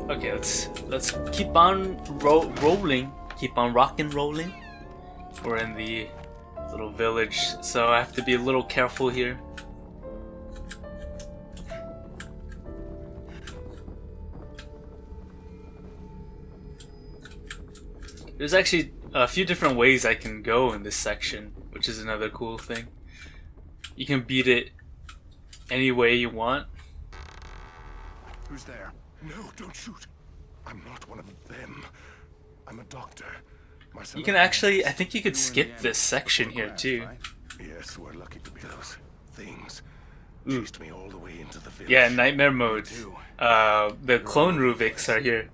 Okay, let's keep on rolling. Keep on rocking, rolling. We're in the little village, so I have to be a little careful here. There's actually a few different ways I can go in this section, which is another cool thing. You can beat it any way you want. Who's there? No, don't shoot. I'm not one of them. I'm a doctor. You can actually, I think you could skip this section here too. Yes, we're lucky to be those things. Chased me all the way into the village. Yeah, nightmare mode. The clone Rubiks are here.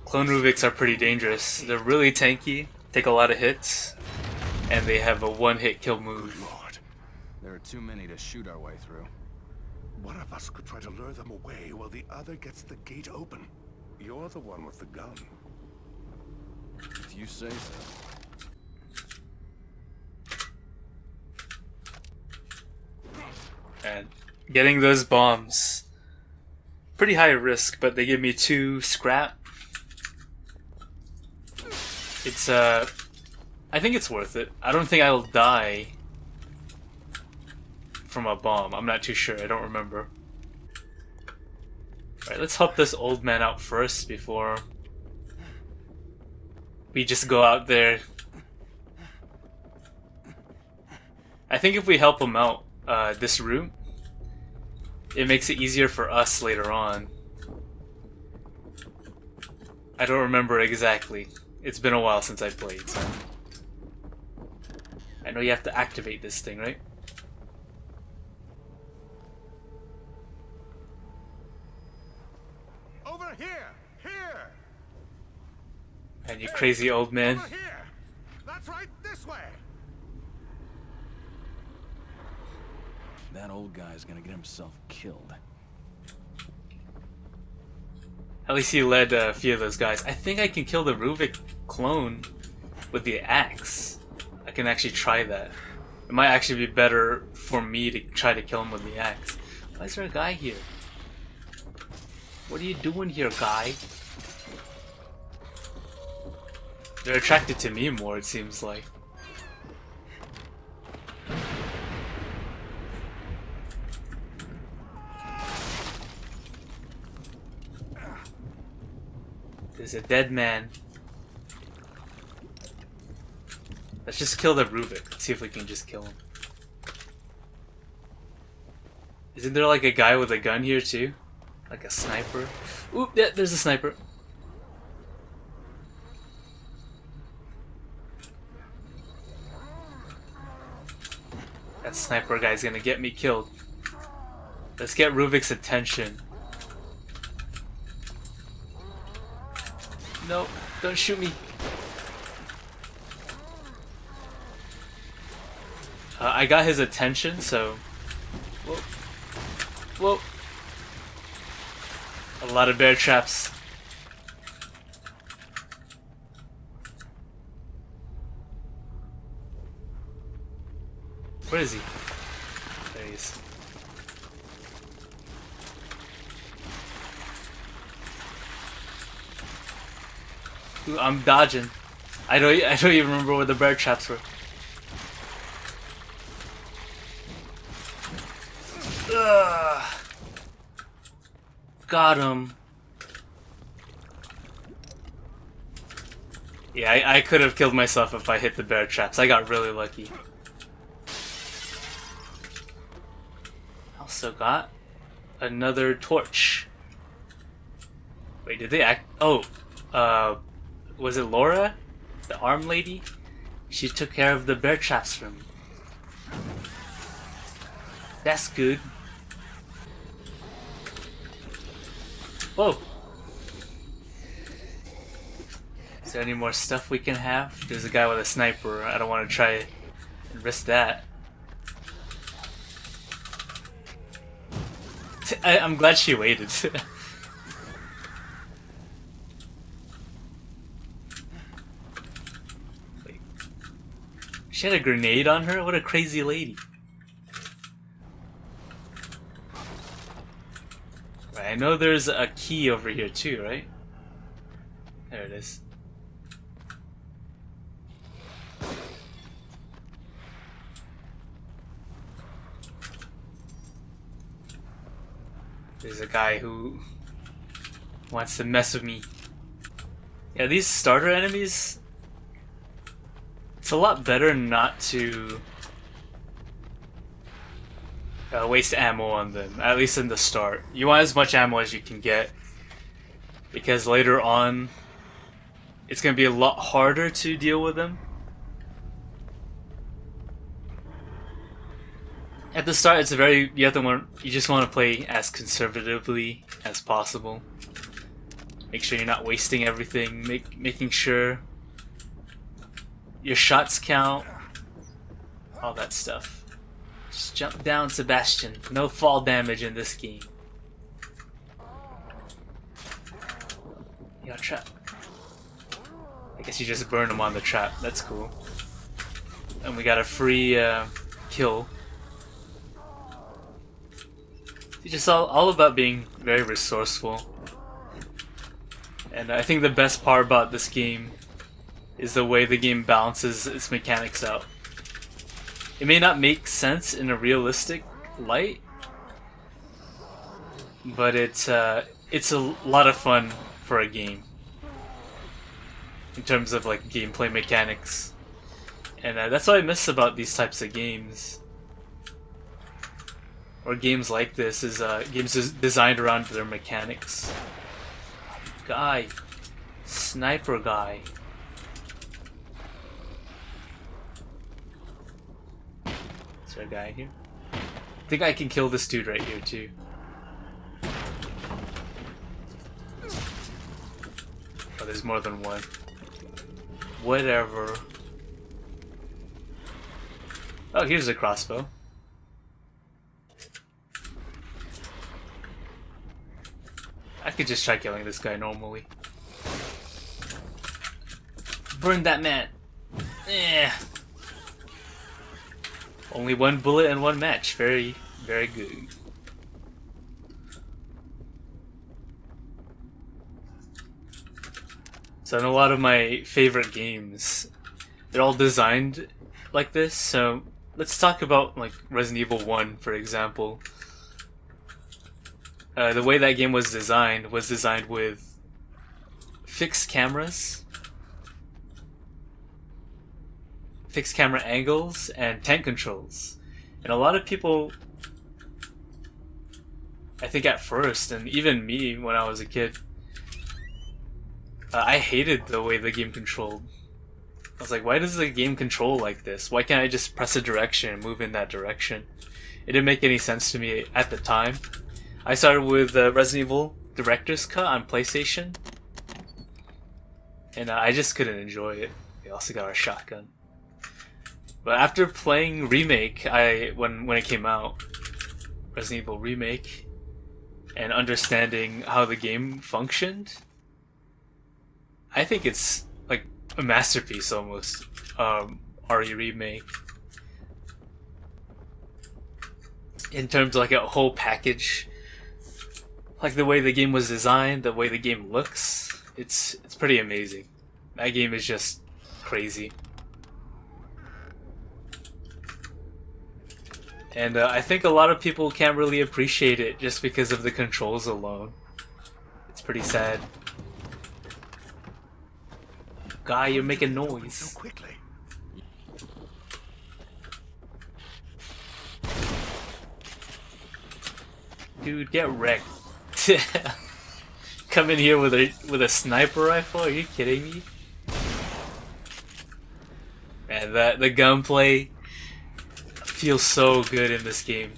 Clone Rubiks are pretty dangerous. They're really tanky, take a lot of hits, and they have a one-hit kill move. Good Lord. There are too many to shoot our way through. One of us could try to lure them away while the other gets the gate open. You're the one with the gun. If you say so. And getting those bombs, pretty high risk, but they give me 2 scrap. It's I think it's worth it. I don't think I'll die from a bomb. I'm not too sure. I don't remember. Alright, let's help this old man out first before we just go out there. I think if we help him out this route, it makes it easier for us later on. I don't remember exactly. It's been a while since I played, so I know you have to activate this thing, right? Over here! Here! And you crazy old man. Over here! That's right, this way! That old guy's gonna get himself killed. At least he led a few of those guys. I think I can kill the Ruvik clone with the axe. I can actually try that. It might actually be better for me to try to kill him with the axe. Why is there a guy here? What are you doing here, guy? They're attracted to me more, it seems like. There's a dead man. Let's just kill the Rubik. Let's see if we can just kill him. Isn't there like a guy with a gun here too? Like a sniper? Oop, yeah, there's a sniper. That sniper guy's gonna get me killed. Let's get Ruvik's attention. No, don't shoot me. I got his attention, so... Whoa. Whoa. A lot of bear traps. Where is he? There he is. Ooh, I'm dodging. I don't even remember where the bear traps were. Ugh. Got him. Yeah, I could have killed myself if I hit the bear traps. I got really lucky. Also got another torch. Wait, did they act? Oh, was it Laura? The arm lady? She took care of the bear traps for me. That's good. Whoa. Is there any more stuff we can have? There's a guy with a sniper. I don't want to try and risk that. I'm glad she waited. Wait. She had a grenade on her? What a crazy lady. Right, I know there's a key over here too, right? There it is. There's a guy who wants to mess with me. Yeah, these starter enemies, it's a lot better not to waste ammo on them, at least in the start. You want as much ammo as you can get, because later on it's going to be a lot harder to deal with them. At the start, it's you just want to play as conservatively as possible. Make sure you're not wasting everything, making sure your shots count, all that stuff. Just jump down, Sebastian. No fall damage in this game. You got a trap. I guess you just burn him on the trap. That's cool. And we got a free kill. It's just all about being very resourceful. And I think the best part about this game is the way the game balances its mechanics out. It may not make sense in a realistic light, but it's a lot of fun for a game in terms of like gameplay mechanics. And that's what I miss about these types of games. Or games like this is games designed around their mechanics. Guy, sniper guy. Is there a guy here? I think I can kill this dude right here too. Oh, there's more than one. Whatever. Oh, here's a crossbow. I could just try killing this guy normally. Burn that man. Eh. Only one bullet and one match. Very, very good. So in a lot of my favorite games, they're all designed like this. So let's talk about like Resident Evil 1, for example. The way that game was designed with fixed cameras, fixed camera angles, and tank controls. And a lot of people, I think at first, and even me when I was a kid, I hated the way the game controlled. I was like, why does the game control like this? Why can't I just press a direction and move in that direction? It didn't make any sense to me at the time. I started with Resident Evil Director's Cut on PlayStation, and I just couldn't enjoy it. We also got our shotgun. But after playing Remake, when it came out, Resident Evil Remake, and understanding how the game functioned, I think it's like a masterpiece almost. RE Remake. In terms of like a whole package. Like the way the game was designed, the way the game looks, it's pretty amazing. That game is just crazy. And I think a lot of people can't really appreciate it just because of the controls alone. It's pretty sad. Guy, you're making noise. So quickly. Dude, get wrecked. Come in here with a sniper rifle? Are you kidding me? Man, the gunplay feels so good in this game.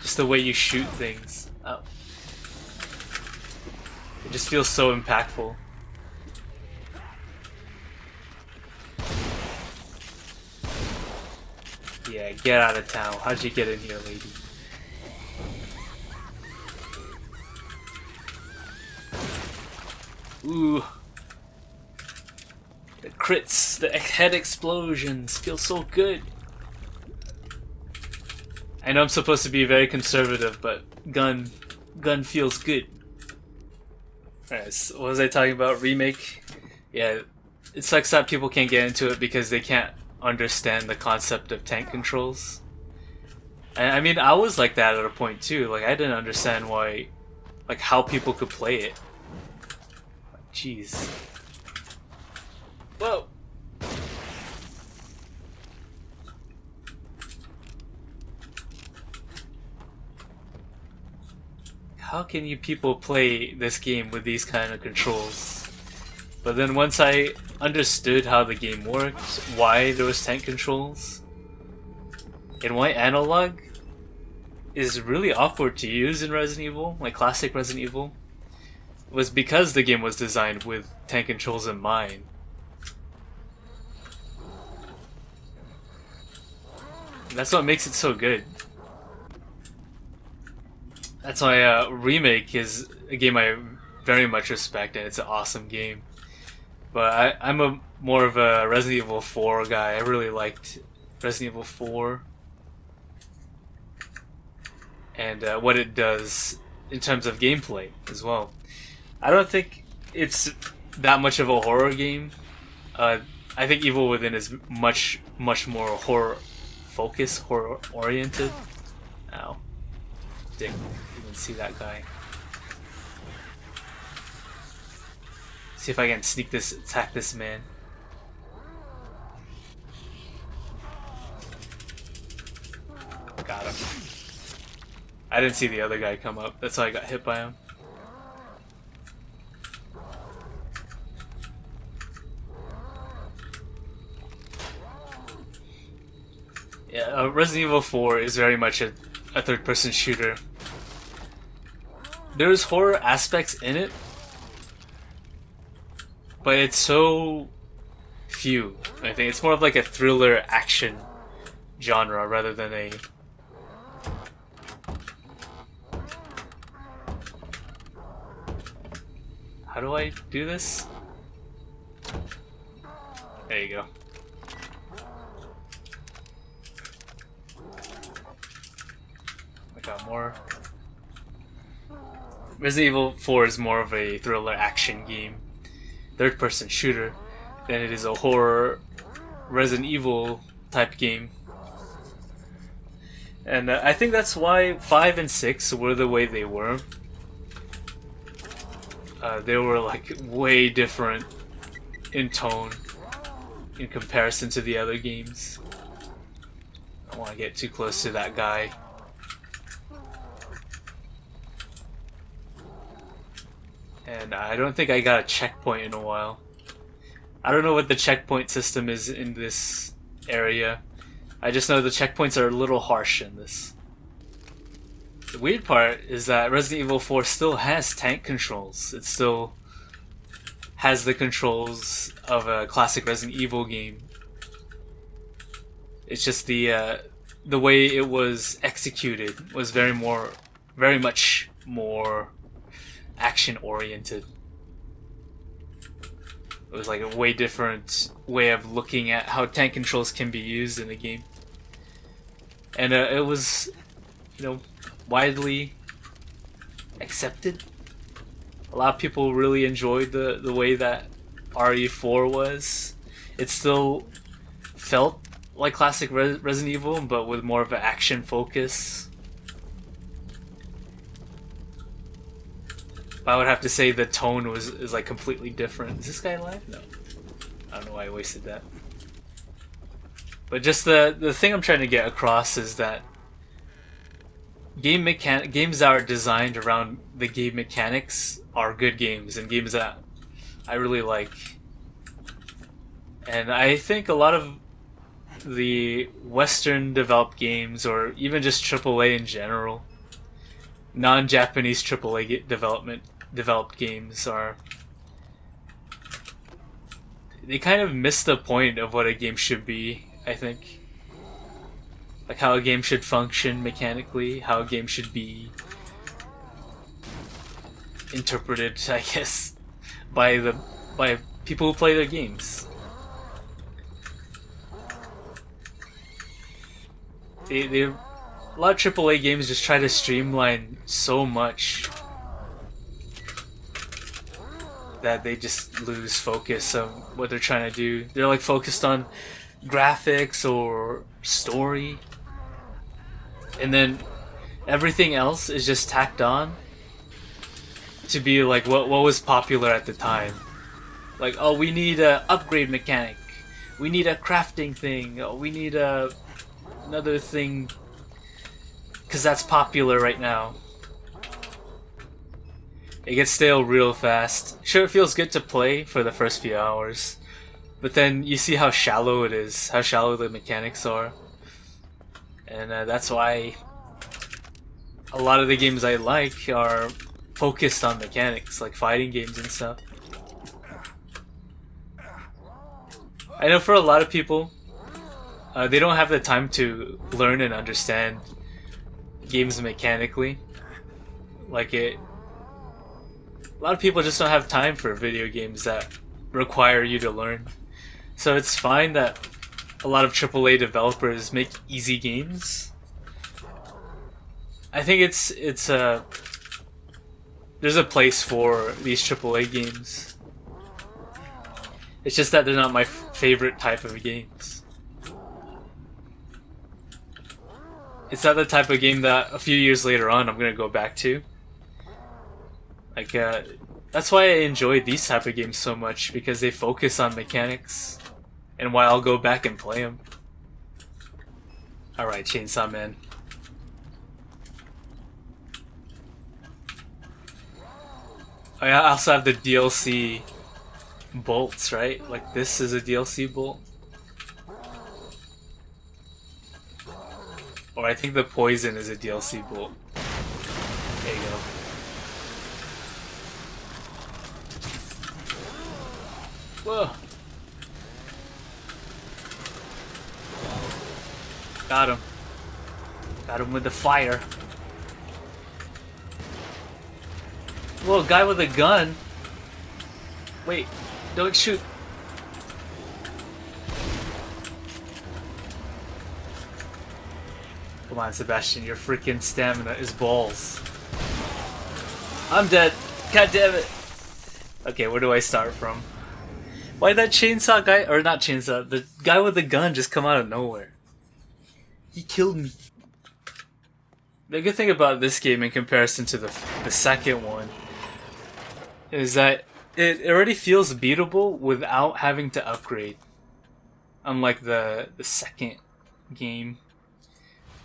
Just the way you shoot things. Oh. It just feels so impactful. Yeah, get out of town. How'd you get in here, lady? Ooh. The crits, the head explosions feel so good. I know I'm supposed to be very conservative, but gun gun feels good. Alright, so what was I talking about? Remake? Yeah, it sucks that people can't get into it because they can't understand the concept of tank controls. And I mean, I was like that at a point too. Like, I didn't understand why, like, how people could play it. Jeez. Whoa! How can you people play this game with these kind of controls? But then once I understood how the game worked, why there was tank controls, and why analog is really awkward to use in Resident Evil, like classic Resident Evil, was because the game was designed with tank controls in mind. And that's what makes it so good. That's why Remake is a game I very much respect, and it's an awesome game. But I'm more of a Resident Evil 4 guy. I really liked Resident Evil 4 and what it does in terms of gameplay as well. I don't think it's that much of a horror game. I think Evil Within is much more horror focused, horror oriented. Ow. Didn't even see that guy. See if I can attack this man. Got him. I didn't see the other guy come up. That's why I got hit by him. Yeah, Resident Evil 4 is very much a third-person shooter. There's horror aspects in it, but it's so few. I think it's more of like a thriller action genre rather than a... How do I do this? There you go. I got more. Resident Evil 4 is more of a thriller action game, third-person shooter, than it is a horror Resident Evil type game. And I think that's why 5 and 6 were the way they were. They were like way different in tone in comparison to the other games. I don't want to get too close to that guy. And I don't think I got a checkpoint in a while. I don't know what the checkpoint system is in this area. I just know the checkpoints are a little harsh in this. The weird part is that Resident Evil 4 still has tank controls. It still has the controls of a classic Resident Evil game. It's just the way it was executed was very much more action oriented. It was like a way different way of looking at how tank controls can be used in the game. And it was, you know, widely accepted. A lot of people really enjoyed the way that RE4 was. It still felt like classic Resident Evil, but with more of an action focus. I would have to say the tone is like completely different. Is this guy alive? No. I don't know why I wasted that. But just the thing I'm trying to get across is that games that are designed around the game mechanics are good games, and games that I really like. And I think a lot of the Western developed games, or even just AAA in general, non-Japanese AAA developed games they kind of miss the point of what a game should be, I think. Like how a game should function mechanically, how a game should be interpreted, I guess, by people who play their games. A lot of AAA games just try to streamline so much that they just lose focus of what they're trying to do. They're like focused on graphics or story, and then everything else is just tacked on to be like what was popular at the time. Like, oh, we need a upgrade mechanic, we need a crafting thing, oh, we need another thing because that's popular right now. It gets stale real fast. Sure, it feels good to play for the first few hours, but then you see how shallow it is, how shallow the mechanics are, and that's why a lot of the games I like are focused on mechanics, like fighting games and stuff. I know for a lot of people, they don't have the time to learn and understand games mechanically. Like a lot of people just don't have time for video games that require you to learn. So it's fine that a lot of AAA developers make easy games. I think there's a place for these AAA games. It's just that they're not my favorite type of games. It's not the type of game that a few years later on I'm gonna go back to. Like, that's why I enjoy these type of games so much, because they focus on mechanics, and why I'll go back and play them. Alright, Chainsaw Man. I also have the DLC bolts, right? Like, this is a DLC bolt. Or I think the poison is a DLC bolt. There you go. Whoa. Got him. Got him with the fire. Whoa, guy with a gun. Wait, don't shoot. Come on, Sebastian, your freaking stamina is balls. I'm dead. God damn it. Okay, where do I start from? Why'd that chainsaw guy, or not chainsaw, the guy with the gun just come out of nowhere? He killed me. The good thing about this game in comparison to the second one is that it already feels beatable without having to upgrade. Unlike the second game,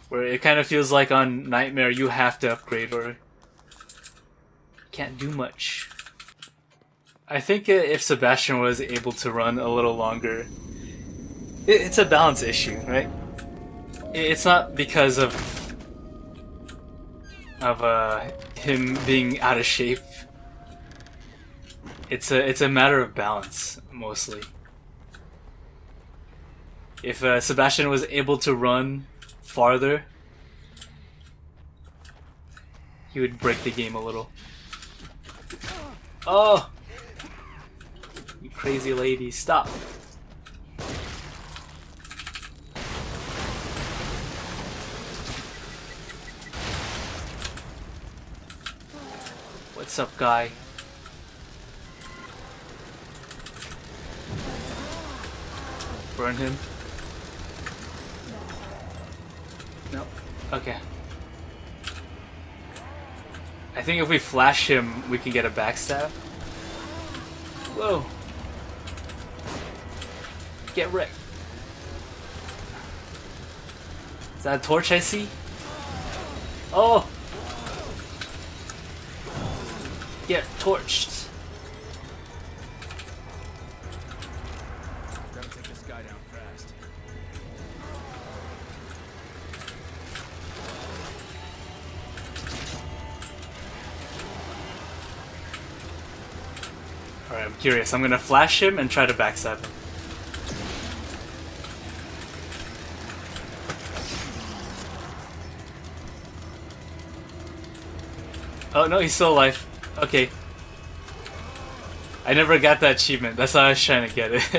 where it kind of feels like on Nightmare you have to upgrade or can't do much. I think if Sebastian was able to run a little longer, it's a balance issue, right? It's not because of him being out of shape. It's a matter of balance, mostly. If Sebastian was able to run farther, he would break the game a little. Oh! You crazy lady, stop. What's up, guy? Burn him. No. Okay. I think if we flash him, we can get a backstab. Whoa. Get wrecked. Is that a torch I see? Oh! Get torched. Gotta take this guy down fast. Alright, I'm curious. I'm gonna flash him and try to backstab him. Oh no, he's still alive. Okay. I never got that achievement. That's why I was trying to get it.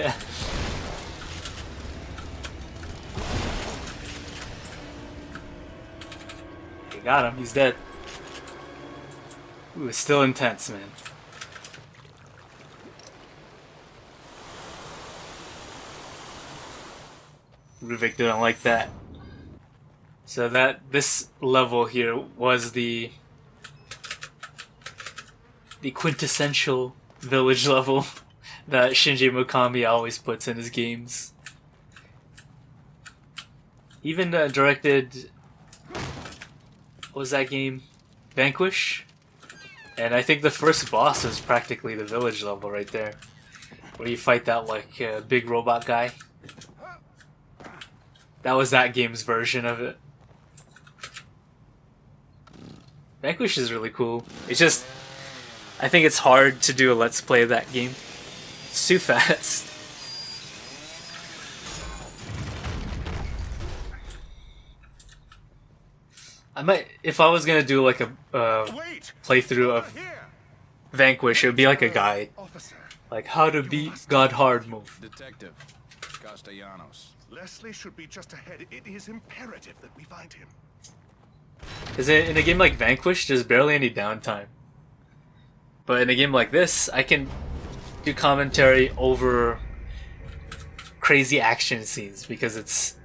Okay, got him. He's dead. Ooh, it's still intense, man. Ruvik didn't like that. So this level here was the quintessential village level that Shinji Mikami always puts in his games. Even directed, what was that game? Vanquish? And I think the first boss is practically the village level right there, where you fight that like big robot guy. That was that game's version of it. Vanquish is really cool. It's just, I think it's hard to do a let's play of that game. It's too fast. I might, if I was gonna do like a playthrough of Vanquish, it would be like a guide. Officer, Like how to beat God Hard move. Detective Castellanos. Leslie should be just ahead. It is imperative that we find him. Because in a game like Vanquish, there's barely any downtime. But in a game like this, I can do commentary over crazy action scenes because it's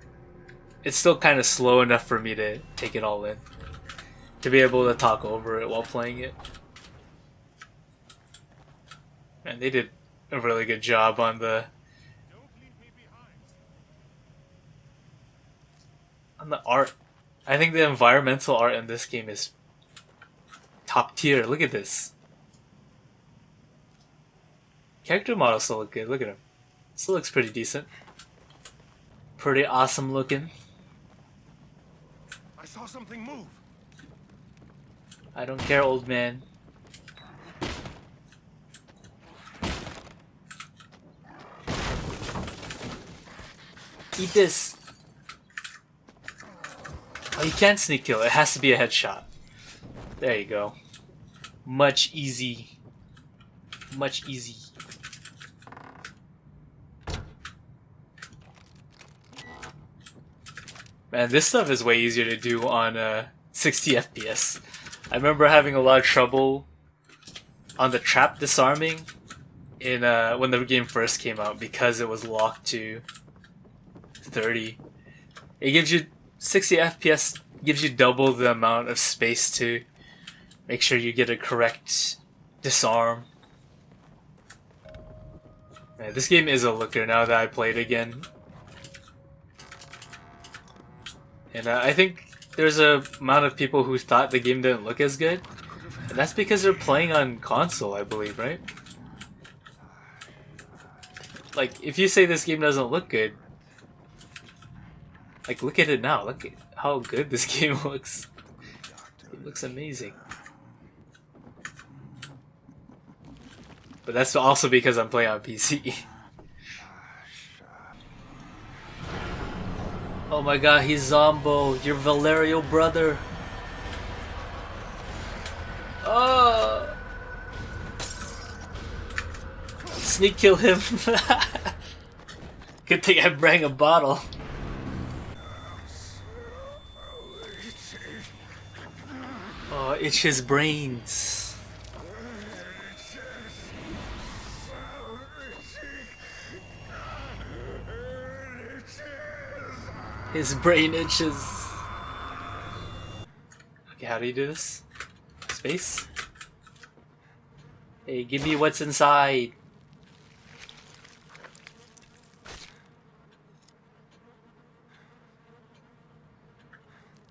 still kind of slow enough for me to take it all in. To be able to talk over it while playing it. And they did a really good job on the art. I think the environmental art in this game is top tier. Look at this. Character models still look good. Look at him. Still looks pretty decent. Pretty awesome looking. I saw something move. I don't care, old man. Eat this. Oh, you can't sneak kill. It has to be a headshot. There you go. Much easy. Much easy. Man, this stuff is way easier to do on 60 FPS. I remember having a lot of trouble on the trap disarming in when the game first came out because it was locked to 30. It gives you 60 FPS gives you double the amount of space to make sure you get a correct disarm. Man, this game is a looker now that I played again. And I think there's a amount of people who thought the game didn't look as good. And that's because they're playing on console, I believe, right? Like, if you say this game doesn't look good, like, look at it now. Look at how good this game looks. It looks amazing. But that's also because I'm playing on PC. Oh my god, he's Zombo, your Valerio brother. Oh! Sneak kill him. Good thing I bring a bottle. Oh, itch his brains. His brain itches. Okay, how do you do this? Space? Hey, give me what's inside.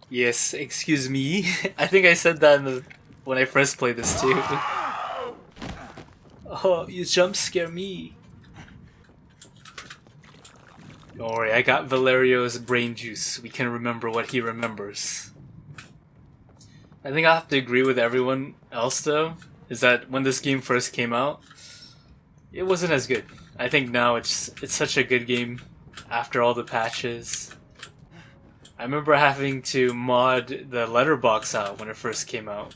Yes, excuse me. I think I said that when I first played this too. Oh, you jump scare me. Don't worry, I got Valerio's brain juice. We can remember what he remembers. I think I have to agree with everyone else though, is that when this game first came out, it wasn't as good. I think now it's such a good game after all the patches. I remember having to mod the letterbox out when it first came out.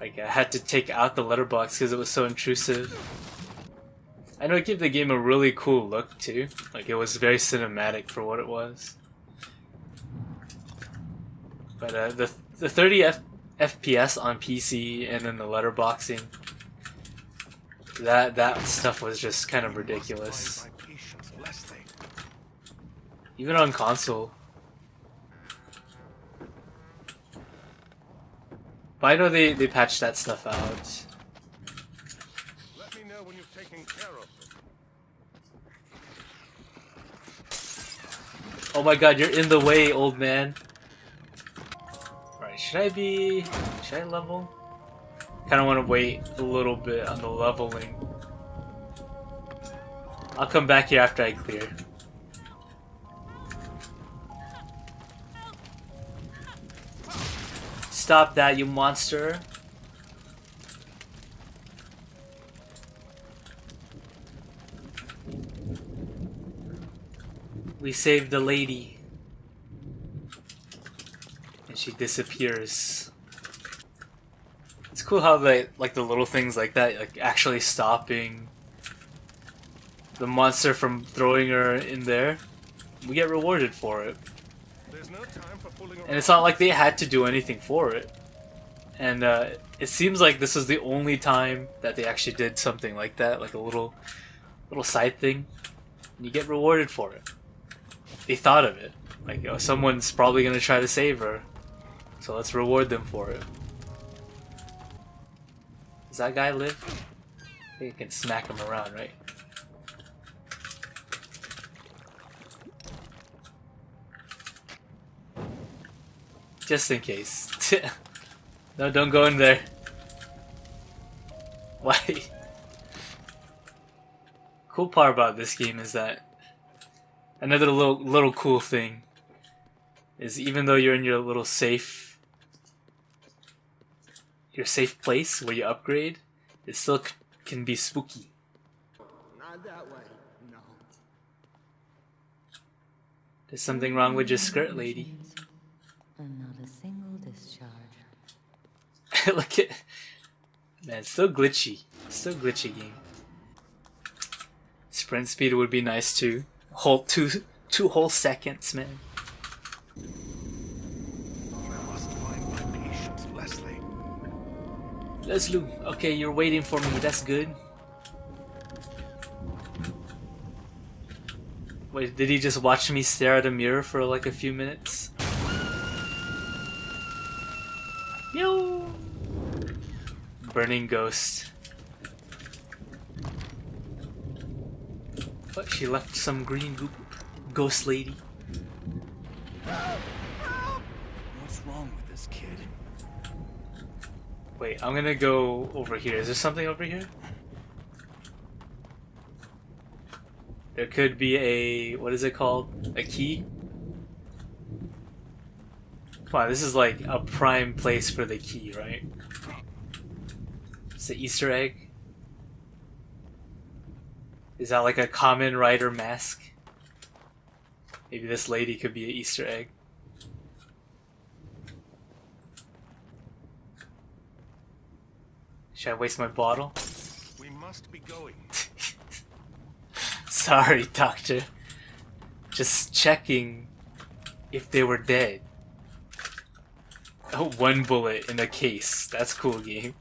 Like, I had to take out the letterbox because it was so intrusive. I know it gave the game a really cool look too. Like, it was very cinematic for what it was. But the 30 FPS on PC and then the letterboxing, that stuff was just kind of ridiculous. Even on console. But I know they patched that stuff out. Let me know when you've taken care of them. Oh my god, you're in the way, old man. Alright, should I level? Kinda wanna wait a little bit on the leveling. I'll come back here after I clear. Stop that, you monster. We saved the lady. And she disappears. It's cool how they, like the little things like that, like actually stopping the monster from throwing her in there. We get rewarded for it. There's no time for fooling around. And it's not like they had to do anything for it. And it seems like this is the only time that they actually did something like that, like a little side thing. And you get rewarded for it. They thought of it. Like, oh, someone's probably gonna try to save her, so let's reward them for it. Does that guy live? I think you can smack him around, right? Just in case. No, don't go in there. Why? Cool part about this game is that another little cool thing is even though you're in your little safe place where you upgrade, it still can be spooky. Not that way, no. There's something wrong with your skirt, lady. And not a single discharge. Look at, man, it's still glitchy. Still glitchy game. Sprint speed would be nice too. Whole two whole seconds, man. I must find my patience, Leslie. Leslie, okay, you're waiting for me. That's good. Wait, did he just watch me stare at a mirror for like a few minutes? Yo! Burning ghost. But she left some green goop. Ghost lady. What's wrong with this kid? Wait, I'm gonna go over here. Is there something over here? There could be a... what is it called? A key? Come on, this is like a prime place for the key, right? It's the Easter egg. Is that like a common rider mask? Maybe this lady could be an Easter egg. Should I waste my bottle? We must be going. Sorry, doctor. Just checking if they were dead. Oh, one bullet in a case. That's cool, game.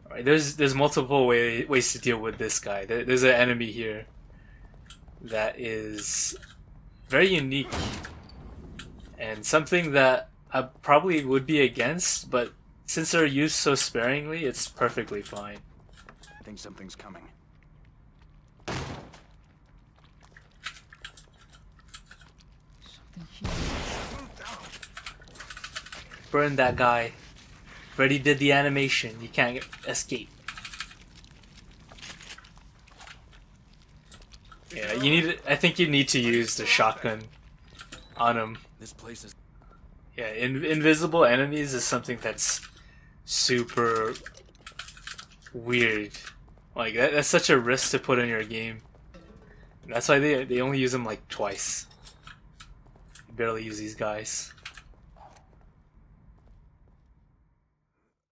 Alright, there's multiple ways to deal with this guy. There's an enemy here that is very unique and something that I probably would be against, but since they're used so sparingly, it's perfectly fine. I think something's coming. Burn that guy. Already did the animation. You can't escape. Yeah, you need. I think you need to use the shotgun on him. This place is... Yeah, invisible enemies is something that's super weird. Like that's such a risk to put in your game. That's why they only use them like twice. You barely use these guys.